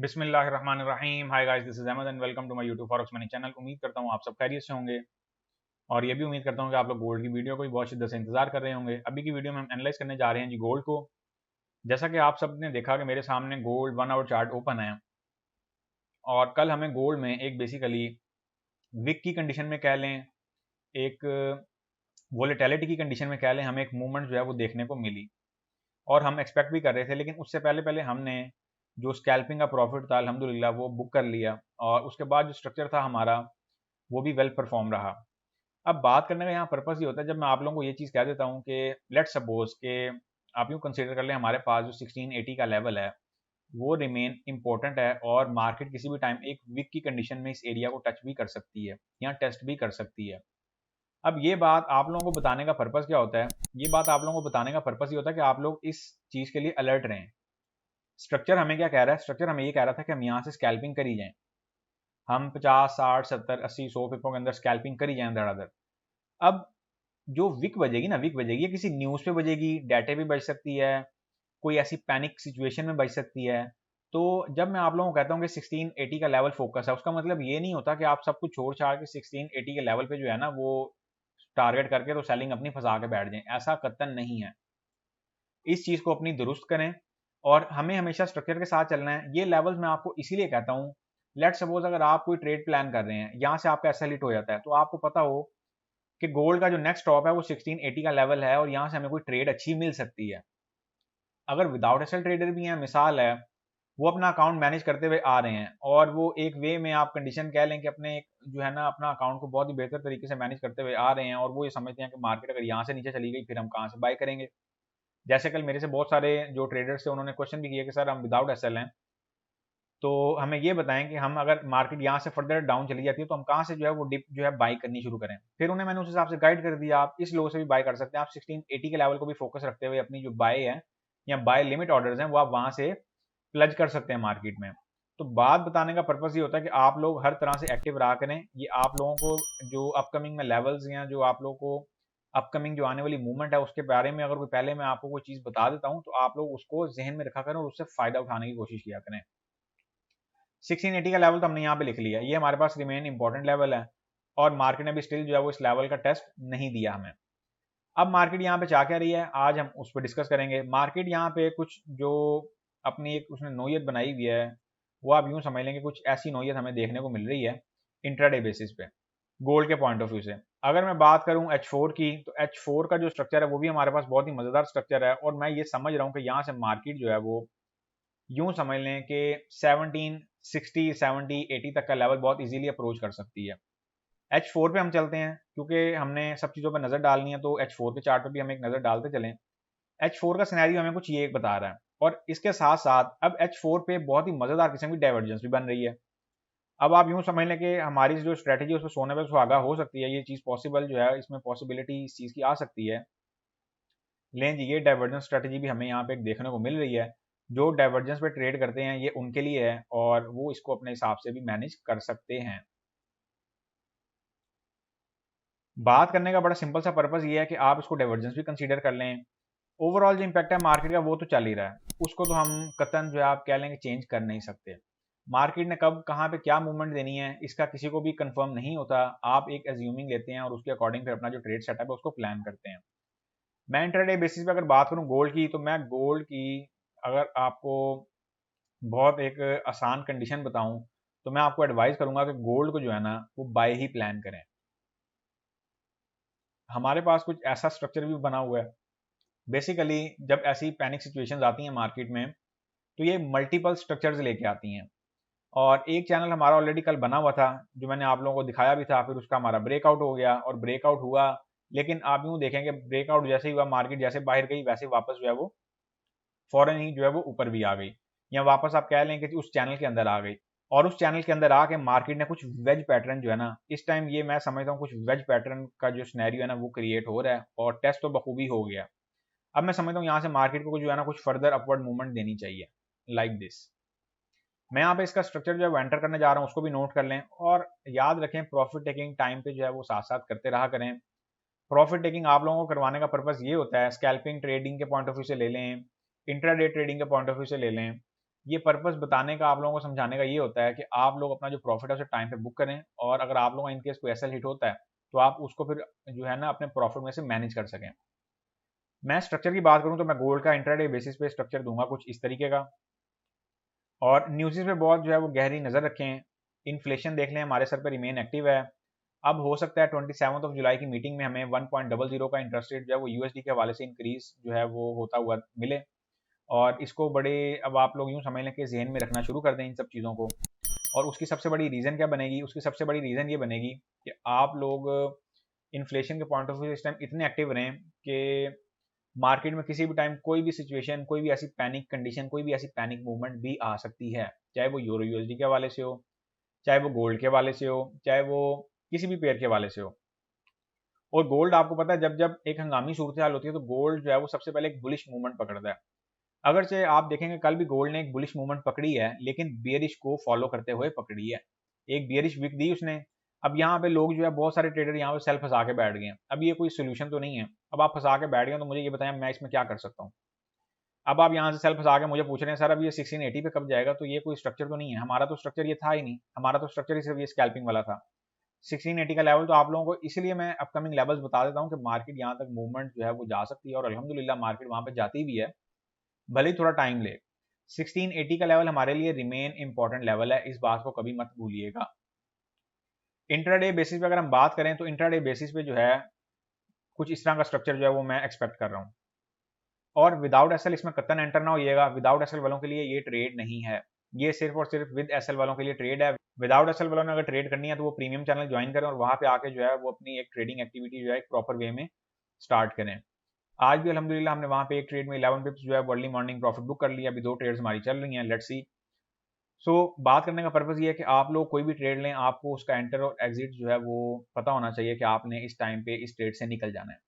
बिस्मिल्लाहिर्रहमानिर्रहीम। Hi guys, this is Ahmed and welcome to my YouTube forex money channel. उम्मीद करता हूँ आप सब खैरियत से होंगे और ये भी उम्मीद करता हूँ कि आप लोग गोल्ड की वीडियो को भी बहुत शिद्दत से इंतजार कर रहे होंगे। अभी की वीडियो में हम एनालाइज करने जा रहे हैं जी गोल्ड को। जैसा कि आप सब ने देखा कि मेरे सामने गोल्ड 1 आवर चार्ट ओपन है और कल हमें गोल्ड में एक बेसिकली विक की कंडीशन में कह लें, एक वोलेटिलिटी की कंडीशन में कह लें, हमें एक मूवमेंट जो है वो देखने को मिली और हम एक्सपेक्ट भी कर रहे थे। लेकिन उससे पहले पहले हमने जो स्कैल्पिंग का प्रॉफिट था अल्हम्दुलिल्लाह वो बुक कर लिया और उसके बाद जो स्ट्रक्चर था हमारा वो भी वेल परफॉर्म रहा। अब बात करने का यहाँ पर्पस ये होता है, जब मैं आप लोगों को ये चीज़ कह देता हूँ कि लेट्स सपोज कि आप यूँ कंसीडर कर लें हमारे पास जो 1680 का लेवल है वो रिमेन इंपॉर्टेंट है और मार्केट किसी भी टाइम एक वीक की कंडीशन में इस एरिया को टच भी कर सकती है या टेस्ट भी कर सकती है। अब ये बात आप लोगों को बताने का पर्पस क्या होता है? ये बात आप लोगों को बताने का पर्पस ये होता है कि आप लोग इस चीज़ के लिए अलर्ट रहें। स्ट्रक्चर हमें क्या कह रहा है? स्ट्रक्चर हमें ये कह रहा था कि हम यहाँ से स्कैल्पिंग करी जाएं, हम 50 60 70 80 100 पिपों के अंदर स्कैल्पिंग करी जाएं धड़ाधड़। अब जो विक बजेगी ना, विक बजेगी, ये किसी न्यूज़ पे बजेगी, डाटे पे बज सकती है, कोई ऐसी पैनिक सिचुएशन में बज सकती है। तो जब मैं आप लोगों को कहता हूँ कि 1680 का लेवल फोकस है, उसका मतलब ये नहीं होता कि आप सब कुछ छोड़ छाड़ के 1680 के लेवल पे जो है ना वो टारगेट करके तो सेलिंग अपनी फंसा के बैठ जाएं। ऐसा कतई नहीं है। इस चीज़ को अपनी दुरुस्त करें और हमें हमेशा स्ट्रक्चर के साथ चलना है। ये लेवल्स मैं आपको इसीलिए कहता हूँ, लेट सपोज अगर आप कोई ट्रेड प्लान कर रहे हैं, यहाँ से आपका ऐसा हिट हो जाता है तो आपको पता हो कि गोल्ड का जो नेक्स्ट टॉप है वो 1680 का लेवल है और यहाँ से हमें कोई ट्रेड अच्छी मिल सकती है। अगर विदाउट एसल ट्रेडर भी हैं, मिसाल है वो अपना अकाउंट मैनेज करते हुए आ रहे हैं और वो एक वे में आप कंडीशन कह लें कि अपने जो है ना अपना अकाउंट को बहुत ही बेहतर तरीके से मैनेज करते हुए आ रहे हैं और वो ये समझते हैं कि मार्केट अगर यहाँ से नीचे चली गई फिर हम कहाँ से बाय करेंगे। जैसे कल मेरे से बहुत सारे जो ट्रेडर्स थे उन्होंने क्वेश्चन भी किया कि सर हम विदाउट एसएल हैं तो हमें ये बताएं कि हम अगर मार्केट यहाँ से फर्दर डाउन चली जाती है तो हम कहाँ से जो है वो डिप जो है बाई करनी शुरू करें। फिर उन्हें मैंने उस हिसाब से गाइड कर दिया, आप इस लो से भी बाय कर सकते हैं, आप 1680 के लेवल को भी फोकस रखते हुए अपनी जो बाय है या बाय लिमिट ऑर्डर्स हैं वो आप वहां से प्लज कर सकते हैं मार्केट में। तो बात बताने का पर्पज ये होता है कि आप लोग हर तरह से एक्टिव रहा करें। ये आप लोगों को जो अपकमिंग में लेवल्स या जो आप लोगों को अपकमिंग जो आने वाली मूवमेंट है उसके बारे में अगर कोई पहले मैं आपको कोई चीज़ बता देता हूँ तो आप लोग उसको जहन में रखा करें और उससे फायदा उठाने की कोशिश किया करें। 1680 का लेवल तो हमने यहाँ पे लिख लिया, ये हमारे पास रिमेन इंपॉर्टेंट लेवल है और मार्केट ने भी स्टिल जो है वो इस लेवल का टेस्ट नहीं दिया हमें। अब मार्केट यहाँ पे चाह क्या रही है आज हम उस पर डिस्कस करेंगे। मार्केट यहाँ पे कुछ जो अपनी एक उसने नोयत बनाई हुई है वो आप यूं समझ लेंगे, कुछ ऐसी नोयत हमें देखने को मिल रही है इंट्राडे बेसिस पे गोल्ड के पॉइंट ऑफ व्यू से। अगर मैं बात करूं H4 की तो H4 का जो स्ट्रक्चर है वो भी हमारे पास बहुत ही मजेदार स्ट्रक्चर है और मैं ये समझ रहा हूँ कि यहाँ से मार्केट जो है वो यूं समझ लें कि 1760 70 80 तक का लेवल बहुत इजीली अप्रोच कर सकती है। H4 पे हम चलते हैं क्योंकि हमने सब चीज़ों पर नज़र डालनी है तो H4 के चार्ट पे भी हम एक नज़र डालते चलें। H4 का सिनेरियो हमें कुछ ये बता रहा है और इसके साथ साथ अब H4 पे बहुत ही मज़ेदार किस्म की डाइवर्जेंस भी बन रही है। अब आप यूं समझ लें कि हमारी जो स्ट्रेटेजी है उसमें सोने पे सुहागा हो सकती है, ये चीज़ पॉसिबल जो है, इसमें पॉसिबिलिटी इस चीज़ की आ सकती है। लेकिन जी ये डाइवर्जेंस स्ट्रेटेजी भी हमें यहाँ पे देखने को मिल रही है। जो डाइवर्जेंस पे ट्रेड करते हैं ये उनके लिए है और वो इसको अपने हिसाब से भी मैनेज कर सकते हैं। बात करने का बड़ा सिंपल सा पर्पस ये है कि आप इसको डाइवर्जेंस भी कंसीडर कर लें। ओवरऑल जो इम्पैक्ट है मार्केट का वो तो चल ही रहा है, उसको तो हम कतन जो है आप कह लेंगे चेंज कर नहीं सकते। मार्केट ने कब कहाँ पे क्या मूवमेंट देनी है इसका किसी को भी कंफर्म नहीं होता। आप एक एज्यूमिंग लेते हैं और उसके अकॉर्डिंग फिर अपना जो ट्रेड सेटअप है उसको प्लान करते हैं। मैं इंट्राडे बेसिस पे अगर बात करूं गोल्ड की तो मैं गोल्ड की अगर आपको बहुत एक आसान कंडीशन बताऊं तो मैं आपको एडवाइस करूंगा कि गोल्ड को जो है ना वो बाय ही प्लान करें। हमारे पास कुछ ऐसा स्ट्रक्चर भी बना हुआ है। बेसिकली जब ऐसी पैनिक सिचुएशंस आती हैं मार्केट में तो ये मल्टीपल स्ट्रक्चर्स लेके आती हैं और एक चैनल हमारा ऑलरेडी कल बना हुआ था जो मैंने आप लोगों को दिखाया भी था, फिर उसका हमारा ब्रेकआउट हो गया और ब्रेकआउट हुआ। लेकिन आप यूं देखेंगे ब्रेकआउट जैसे ही हुआ मार्केट जैसे बाहर गई वैसे वापस जो है वो फौरन ही जो है वो ऊपर भी आ गई या वापस आप कह लें कि उस चैनल के अंदर आ गई और उस चैनल के अंदर आके मार्केट ने कुछ वेज पैटर्न जो है ना इस टाइम ये मैं समझता हूँ कुछ वेज पैटर्न का जो सिनेरियो है ना वो क्रिएट हो रहा है और टेस्ट तो बखूबी हो गया। अब मैं समझता हूँ यहाँ से मार्केट को जो है ना कुछ फर्दर अपवर्ड मूवमेंट देनी चाहिए लाइक दिस। मैं यहाँ पे इसका स्ट्रक्चर जो है वो एंटर करने जा रहा हूँ, उसको भी नोट कर लें और याद रखें प्रॉफिट टेकिंग टाइम पे जो है वो साथ साथ करते रहा करें। प्रॉफिट टेकिंग आप लोगों को करवाने का पर्पस ये होता है, स्कैल्पिंग ट्रेडिंग के पॉइंट ऑफ व्यू से ले लें, इंट्राडे ट्रेडिंग के पॉइंट ऑफ व्यू से ले लें, ये पर्पस बताने का, आप लोगों को समझाने का ये होता है कि आप लोग अपना जो प्रॉफिट है उसे टाइम पे बुक करें, और अगर आप लोगों का इनकेस कोई एसएल हिट होता है तो आप उसको फिर जो है ना अपने प्रॉफिट में से मैनेज कर सकें। मैं स्ट्रक्चर की बात करूं तो मैं गोल्ड का इंट्राडे बेसिस पे स्ट्रक्चर दूंगा कुछ इस तरीके का, और न्यूज़ पे बहुत जो है वो गहरी नज़र रखें। इन्फ्लेशन देख लें हमारे सर पे रिमेन एक्टिव है। अब हो सकता है 27 जुलाई की मीटिंग में हमें 1.00 का इंटरेस्ट रेट जो है वो यूएसडी के हवाले से इंक्रीज जो है वो होता हुआ मिले, और इसको बड़े, अब आप लोग यूँ समझ लें कि जहन में रखना शुरू कर दें इन सब चीज़ों को। और उसकी सबसे बड़ी रीज़न क्या बनेगी? उसकी सबसे बड़ी रीज़न ये बनेगी कि आप लोग इन्फ्लेशन के पॉइंट ऑफ व्यू से इस टाइम इतने एक्टिव रहें कि मार्केट में किसी भी टाइम कोई भी सिचुएशन, कोई भी ऐसी पैनिक कंडीशन, कोई भी ऐसी पैनिक मूवमेंट भी आ सकती है, चाहे वो यूरो यूएसडी के हवाले से हो, चाहे वो गोल्ड के हवाले से हो, चाहे वो किसी भी पेयर के हवाले से हो। और गोल्ड आपको पता है जब जब एक हंगामी सूरत हाल होती है तो गोल्ड जो है वो सबसे पहले एक बुलिश मूवमेंट पकड़ता है। अगर से आप देखेंगे कल भी गोल्ड ने एक बुलिश मूवमेंट पकड़ी है, लेकिन बियरिश को फॉलो करते हुए पकड़ी है, एक बियरिश विक दी उसने। अब यहाँ पे लोग जो है बहुत सारे ट्रेडर यहाँ पे सेल फंसा के बैठ गए हैं। अब ये कोई सोल्यूशन तो नहीं है। अब आप फंसा के बैठ गए तो मुझे ये बताएं मैं इसमें क्या कर सकता हूँ। अब आप यहाँ से सेल फंसा के मुझे पूछ रहे हैं सर अब ये 1680 पे कब जाएगा, तो ये कोई स्ट्रक्चर तो नहीं है। हमारा तो स्ट्रक्चर ये था ही नहीं, हमारा तो स्ट्रक्चर ही सिर्फ ये स्कैल्पिंग वाला था। 1680 का लेवल तो आप लोगों को, इसलिए मैं अपकमिंग लेवल्स बता देता हूँ कि मार्केट यहाँ तक मूवमेंट जो है वो जा सकती है, और अल्हम्दुलिल्लाह मार्केट वहाँ पे जाती भी है, भले ही थोड़ा टाइम ले। 1680 का लेवल हमारे लिए रिमेन इंपॉर्टेंट लेवल है, इस बात को कभी मत भूलिएगा। इंट्राडे बेसिस पे अगर हम बात करें तो इंट्राडे बेसिस पे जो है कुछ इस तरह का स्ट्रक्चर जो है वो मैं एक्सपेक्ट कर रहा हूँ। और विदाउट एसएल इसमें कतन एंटर ना होइएगा। विदाउट एसएल वालों के लिए ये ट्रेड नहीं है, ये सिर्फ और सिर्फ विद एसएल वालों के लिए ट्रेड है। विदाउट एसएल वालों ने अगर ट्रेड करनी है तो वो प्रीमियम चैनल ज्वाइन करें और वहां पे आके जो है वो अपनी एक ट्रेडिंग एक्टिविटी जो है एक प्रॉपर वे में स्टार्ट करें। आज भी अल्हम्दुलिल्लाह हमने वहां पे एक ट्रेड में 11 पिप्स जो है अर्ली मॉर्निंग प्रॉफिट बुक कर लिया। अभी 2 ट्रेड्स हमारी चल रही हैं, लेट्स सी। सो बात करने का पर्पस ये है कि आप लोग कोई भी ट्रेड लें, आपको उसका एंटर और एग्जिट जो है वो पता होना चाहिए कि आपने इस टाइम पे इस ट्रेड से निकल जाना है।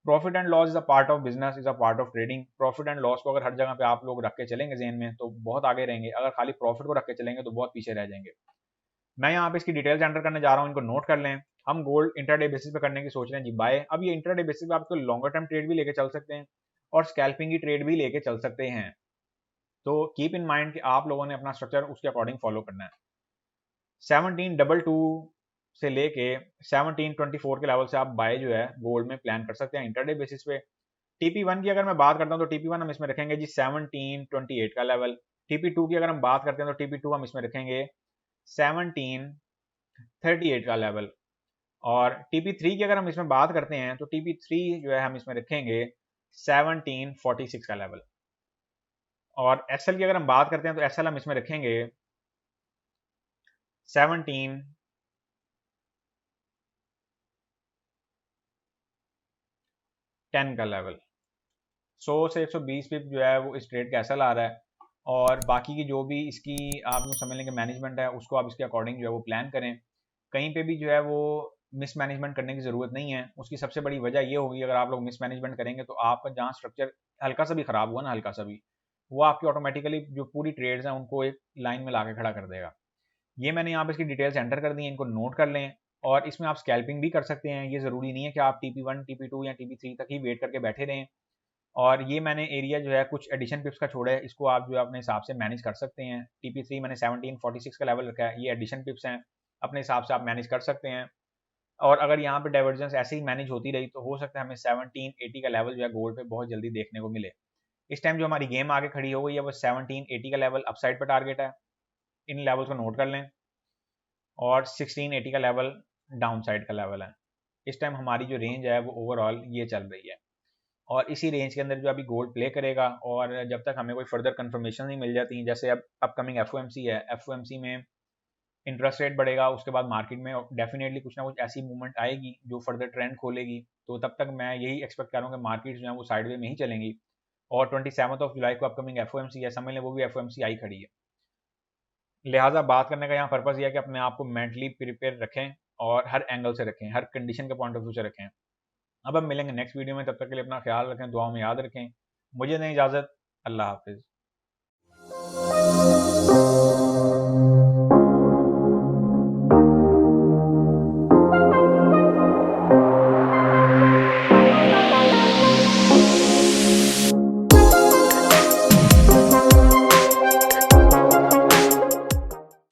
Profit and loss is a part of business, is a part of trading. Profit and loss को अगर हर जगह पे आप लोग रख के चलेंगे जेन में तो बहुत आगे रहेंगे, अगर खाली प्रॉफिट को रख के चलेंगे तो बहुत पीछे रह जाएंगे। मैं यहाँ पे इसकी डिटेल्स एंटर करने जा रहा हूँ, इनको नोट कर लें। हम गोल्ड इंट्राडे बेसिस पे करने की सोच रहे हैं जी बाय। अब ये इंट्राडे बेसिस पे आपको लॉन्गर टर्म ट्रेड भी लेके चल सकते हैं और स्कैल्पिंग की ट्रेड भी लेके चल सकते हैं। तो कीप इन माइंड कि आप लोगों ने अपना स्ट्रक्चर उसके अकॉर्डिंग फॉलो करना है। 1722 से लेके 1724 के लेवल से आप बाय जो है गोल्ड में प्लान कर सकते हैं इंटरडे बेसिस पे। TP1 की अगर मैं बात करता हूँ तो TP1 हम इसमें रखेंगे जी 1728 का लेवल। TP2 की अगर हम बात करते हैं तो TP2 हम इसमें रखेंगे 1738 का लेवल। और TP3 की अगर हम इसमें बात करते हैं तो TP3 जो है हम इसमें रखेंगे 1746 का लेवल। और SL की अगर हम बात करते हैं तो SL हम इसमें रखेंगे 1710 का लेवल। 100 से 120 पिप जो है वो इस ट्रेड का एसएल आ रहा है, और बाकी की जो भी इसकी आप यूँ समझ लें कि मैनेजमेंट है उसको आप इसके अकॉर्डिंग जो है वो प्लान करें। कहीं पे भी जो है वो मिस मैनेजमेंट करने की ज़रूरत नहीं है। उसकी सबसे बड़ी वजह ये होगी अगर आप लोग मिस मैनेजमेंट करेंगे तो आपका जहाँ स्ट्रक्चर हल्का सा भी ख़राब हुआ ना, हल्का सा भी, वो आपकी ऑटोमेटिकली जो पूरी ट्रेड्स हैं उनको एक लाइन में ला के खड़ा कर देगा। ये मैंने यहाँ पे इसकी डिटेल्स एंटर कर दी हैं, इनको नोट कर लें। और इसमें आप स्कैल्पिंग भी कर सकते हैं, ये ज़रूरी नहीं है कि आप TP1 TP2 या TP3 तक ही वेट करके बैठे रहें। और ये मैंने एरिया जो है कुछ एडिशन पिप्स का छोड़ा है, इसको आप जो है अपने हिसाब से मैनेज कर सकते हैं। TP3 मैंने 1746 का लेवल रखा है, ये एडिशन पिप्स हैं, अपने हिसाब से आप मैनेज कर सकते हैं। और अगर यहाँ पे डाइवर्जेंस ऐसे ही मैनेज होती रही तो हो सकता है हमें 1780 का लेवल जो है गोल्ड पे बहुत जल्दी देखने को मिले। इस टाइम जो हमारी गेम आगे खड़ी हो गई है वो 1780 का लेवल अपसाइड पर टारगेट है, इन लेवल्स को नोट कर लें। और 1680 का लेवल डाउन साइड का लेवल है। इस टाइम हमारी जो रेंज है वो ओवरऑल ये चल रही है, और इसी रेंज के अंदर जो अभी गोल्ड प्ले करेगा। और जब तक हमें कोई फर्दर कंफर्मेशन नहीं मिल जाती, जैसे अब अपकमिंग FOMC है, FOMC में इंटरेस्ट रेट बढ़ेगा, उसके बाद मार्केट में डेफिनेटली कुछ ना कुछ ऐसी मूवमेंट आएगी जो फर्दर ट्रेंड खोलेगी। तो तब तक मैं यही एक्सपेक्ट कर रहा हूँ कि मार्केट जो है वो साइडवे में ही चलेंगी। और 27 जुलाई को अपकमिंग FOMC है, समझ लें वो भी FOMC आई खड़ी है। लिहाजा बात करने का यहाँ पर्पज़ यह है कि अपने आप को मेंटली प्रिपेयर रखें और हर एंगल से रखें, हर कंडीशन के पॉइंट ऑफ व्यू से रखें। अब हम मिलेंगे नेक्स्ट वीडियो में, तब तक के लिए अपना ख्याल रखें, दुआओं में याद रखें। मुझे दें इजाज़त, अल्लाह हाफिज़।